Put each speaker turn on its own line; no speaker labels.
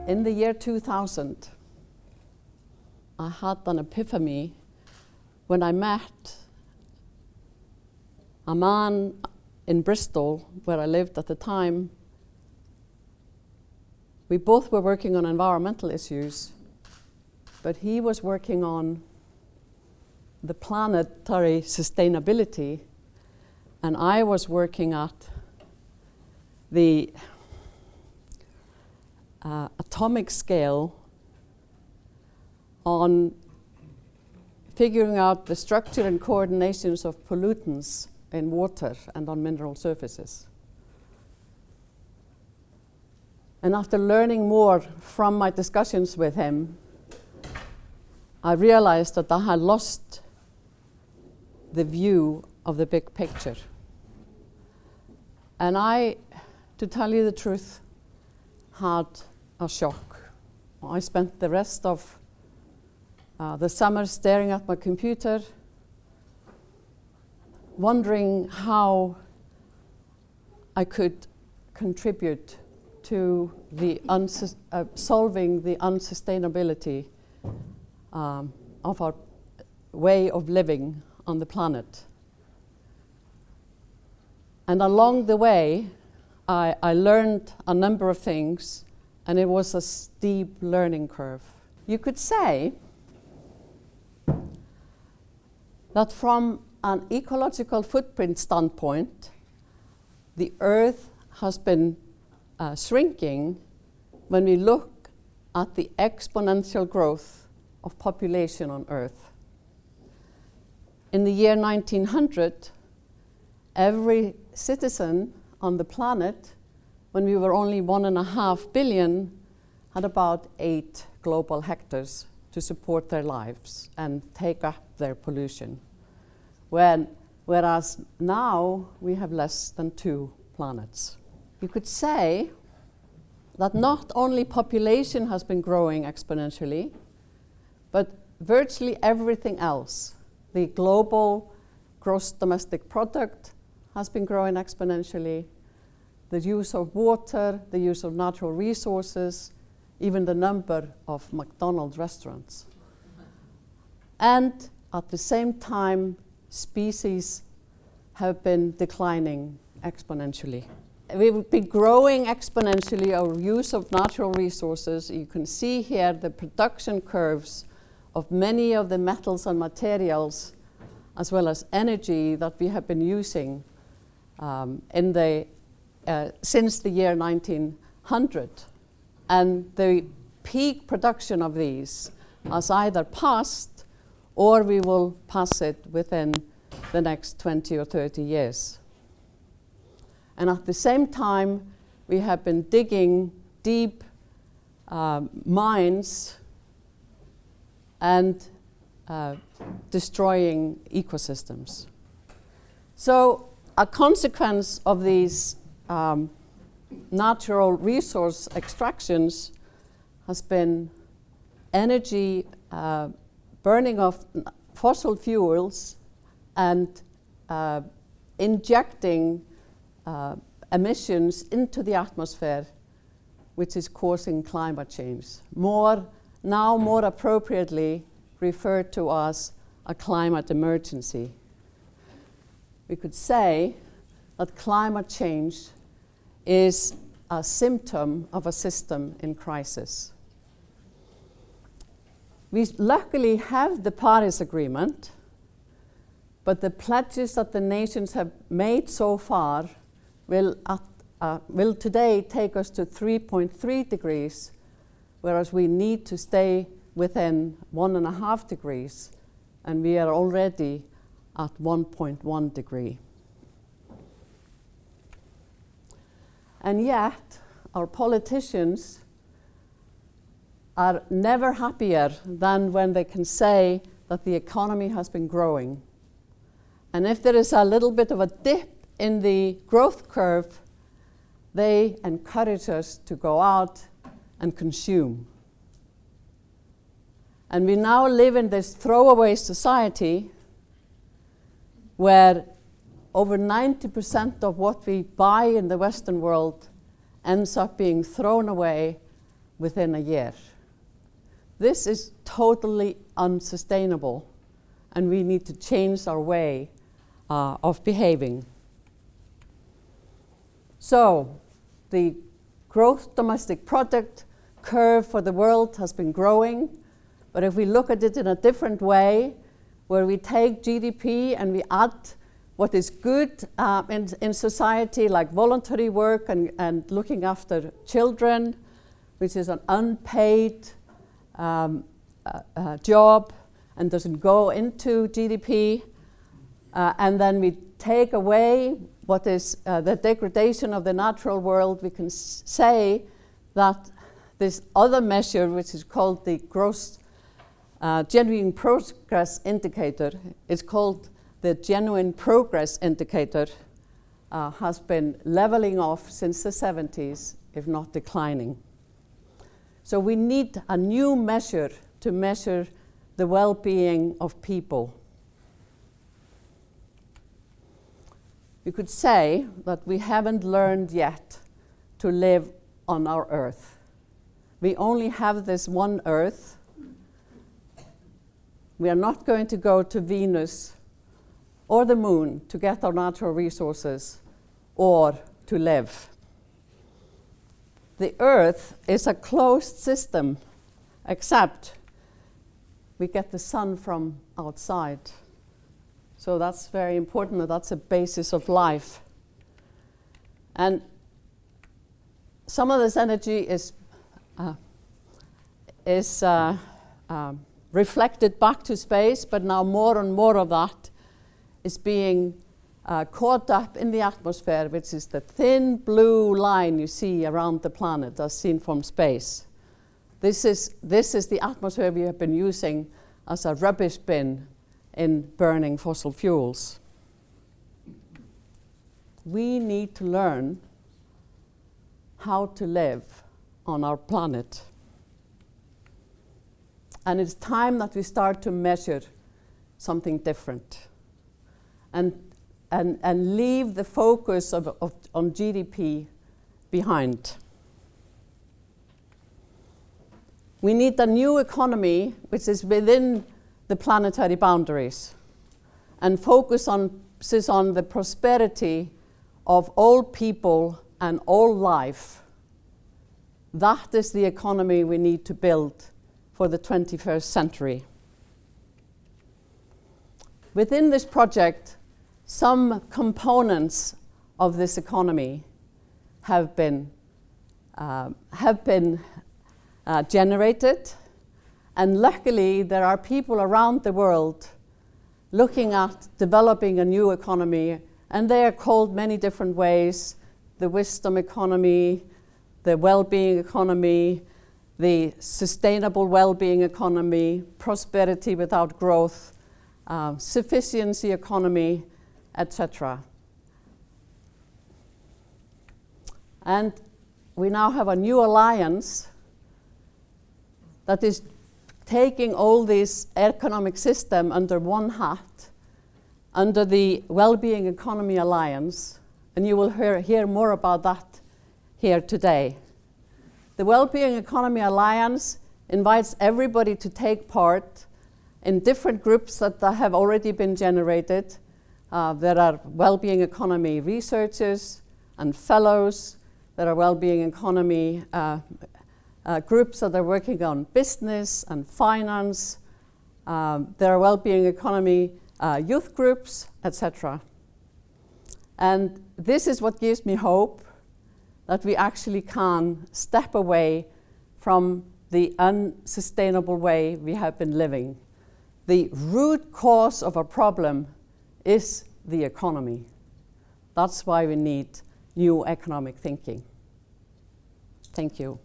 In the year 2000, I had an epiphany when I met a man in Bristol, where I lived at the time. We both were working on environmental issues, but he was working on the planetary sustainability, and I was working at the atomic scale on figuring out the structure and coordinations of pollutants in water and on mineral surfaces. And after learning more from my discussions with him, I realized that I had lost the view of the big picture. And I, to tell you the truth, had a shock. I spent the rest of the summer staring at my computer, wondering how I could contribute to the solving the unsustainability of our way of living on the planet. And along the way, I learned a number of things, and it was a steep learning curve. You could say that from an ecological footprint standpoint, the Earth has been shrinking when we look at the exponential growth of population on Earth. In the year 1900, every citizen on the planet, when we were only 1.5 billion, had about 8 global hectares to support their lives and take up their pollution. Whereas now we have less than 2 planets. You could say that not only population has been growing exponentially, but virtually everything else. The global gross domestic product has been growing exponentially. The use of water, the use of natural resources, even the number of McDonald's restaurants. And at the same time, species have been declining exponentially. We've been growing exponentially our use of natural resources. You can see here the production curves of many of the metals and materials, as well as energy that we have been using since the year 1900. And the peak production of these has either passed or we will pass it within the next 20 or 30 years. And at the same time, we have been digging deep mines and destroying ecosystems. So a consequence of these natural resource extractions has been energy, burning of fossil fuels, and injecting emissions into the atmosphere, which is causing climate change. More appropriately referred to as a climate emergency. We could say that climate change is a symptom of a system in crisis. We luckily have the Paris Agreement, but the pledges that the nations have made so far will today take us to 3.3 degrees, whereas we need to stay within 1.5 degrees, and we are already at 1.1 degree. And yet, our politicians are never happier than when they can say that the economy has been growing. And if there is a little bit of a dip in the growth curve, they encourage us to go out and consume. And we now live in this throwaway society where over 90% of what we buy in the Western world ends up being thrown away within a year. This is totally unsustainable, and we need to change our way of behaving. So, the growth domestic product curve for the world has been growing, but if we look at it in a different way, where we take GDP and we add what is good in society, like voluntary work and looking after children, which is an unpaid job and doesn't go into GDP, and then we take away what is the degradation of the natural world, we can say that this other measure, which is called the gross genuine progress indicator, is called the genuine progress indicator, has been leveling off since the 70s, if not declining. So we need a new measure to measure the well-being of people. You could say that we haven't learned yet to live on our Earth. We only have this one Earth. We are not going to go to Venus or the moon to get our natural resources or to live. The Earth is a closed system, except we get the sun from outside. So that's very important, and that's a basis of life. And some of this energy is reflected back to space, but now more and more of that is being caught up in the atmosphere, which is the thin blue line you see around the planet as seen from space. This is the atmosphere we have been using as a rubbish bin in burning fossil fuels. We need to learn how to live on our planet. And it's time that we start to measure something different and leave the focus on GDP behind. We need a new economy which is within the planetary boundaries and focuses on the prosperity of all people and all life. That is the economy we need to build for the 21st century. Within this project, some components of this economy have been generated, and luckily there are people around the world looking at developing a new economy, and they are called many different ways: the wisdom economy, the well-being economy, the sustainable well-being economy, prosperity without growth, sufficiency economy, etc. And we now have a new alliance that is taking all this economic system under one hat, under the Well-Being Economy Alliance, and you will hear more about that here today. The Well-Being Economy Alliance invites everybody to take part in different groups that have already been generated. There are well-being economy researchers and fellows. There are well-being economy groups that are working on business and finance. There are well-being economy youth groups, etc. And this is what gives me hope that we actually can step away from the unsustainable way we have been living. The root cause of a problem is the economy. That's why we need new economic thinking. Thank you.